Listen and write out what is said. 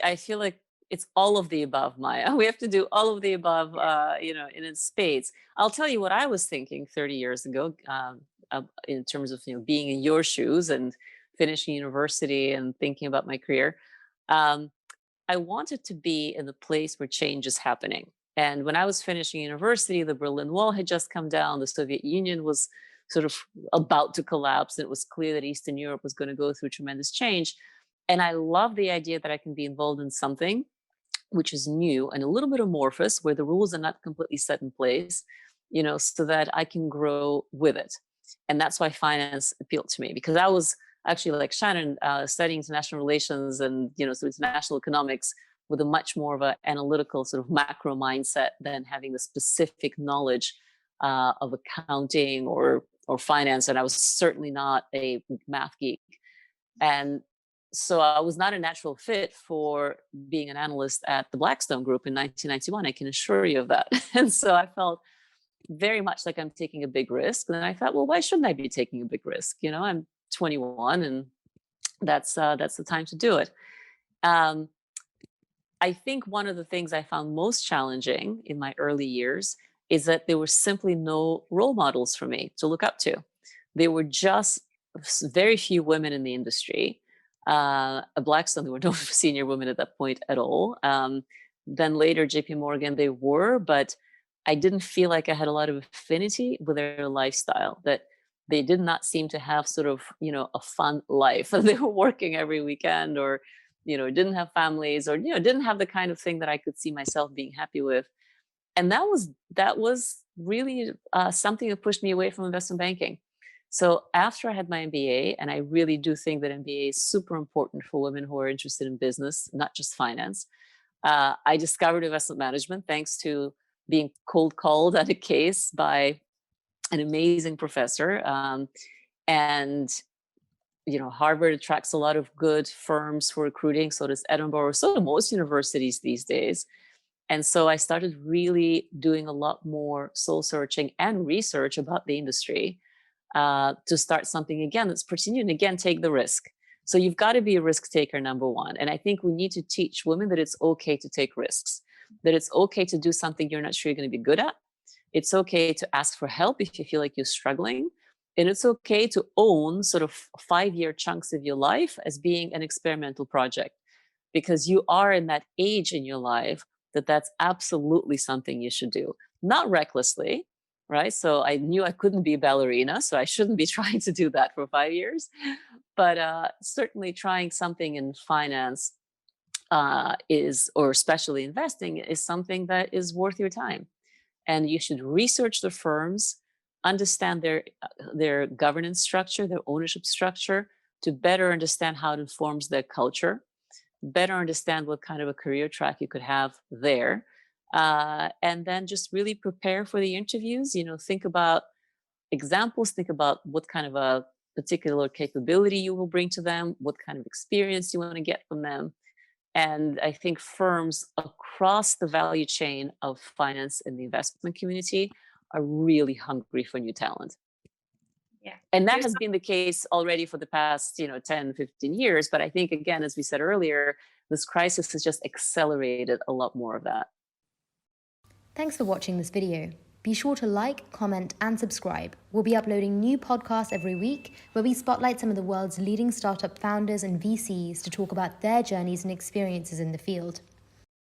I feel like it's all of the above, Maya. We have to do all of the above, in its spades. I'll tell you what I was thinking 30 years ago, in terms of being in your shoes and finishing university and thinking about my career. Um, I wanted to be in the place where change is happening. And when I was finishing university, the Berlin Wall had just come down. The Soviet Union was sort of about to collapse. And it was clear that Eastern Europe was going to go through tremendous change. And I love the idea that I can be involved in something which is new and a little bit amorphous, where the rules are not completely set in place, so that I can grow with it. And that's why finance appealed to me, because I was actually, like Shannon, studying international relations and so international economics with a much more of an analytical sort of macro mindset than having the specific knowledge of accounting or finance. And I was certainly not a math geek. And so I was not a natural fit for being an analyst at the Blackstone Group in 1991. I can assure you of that. And so I felt very much like I'm taking a big risk. And then I thought, well, why shouldn't I be taking a big risk? I'm 21, and that's the time to do it. I think one of the things I found most challenging in my early years is that there were simply no role models for me to look up to. There were just very few women in the industry. At Blackstone, there were no senior women at that point at all. Then later, JP Morgan, they were, but I didn't feel like I had a lot of affinity with their lifestyle, that they did not seem to have sort of, a fun life. They were working every weekend, or, didn't have families, or, didn't have the kind of thing that I could see myself being happy with. And that was really something that pushed me away from investment banking. So after I had my MBA, and I really do think that MBA is super important for women who are interested in business, not just finance, I discovered investment management thanks to being cold called at a case by an amazing professor. And Harvard attracts a lot of good firms for recruiting. So does Edinburgh. So do most universities these days. And so I started really doing a lot more soul searching and research about the industry to start something again that's pretty and again, take the risk. So you've got to be a risk taker, number one. And I think we need to teach women that it's okay to take risks, that it's okay to do something you're not sure you're going to be good at. It's okay to ask for help if you feel like you're struggling. And it's okay to own sort of 5-year chunks of your life as being an experimental project, because you are in that age in your life that's absolutely something you should do. Not recklessly, right? So I knew I couldn't be a ballerina, so I shouldn't be trying to do that for 5 years. But certainly trying something in finance or especially investing, is something that is worth your time. And you should research the firms, understand their governance structure, their ownership structure, to better understand how it informs their culture, better understand what kind of a career track you could have there. And then just really prepare for the interviews. Think about examples, think about what kind of a particular capability you will bring to them, what kind of experience you want to get from them. And I think firms across the value chain of finance and the investment community are really hungry for new talent. Yeah. And that has been the case already for the past, 10, 15 years. But I think, again, as we said earlier, this crisis has just accelerated a lot more of that. Thanks for watching this video. Be sure to like, comment, and subscribe. We'll be uploading new podcasts every week where we spotlight some of the world's leading startup founders and VCs to talk about their journeys and experiences in the field.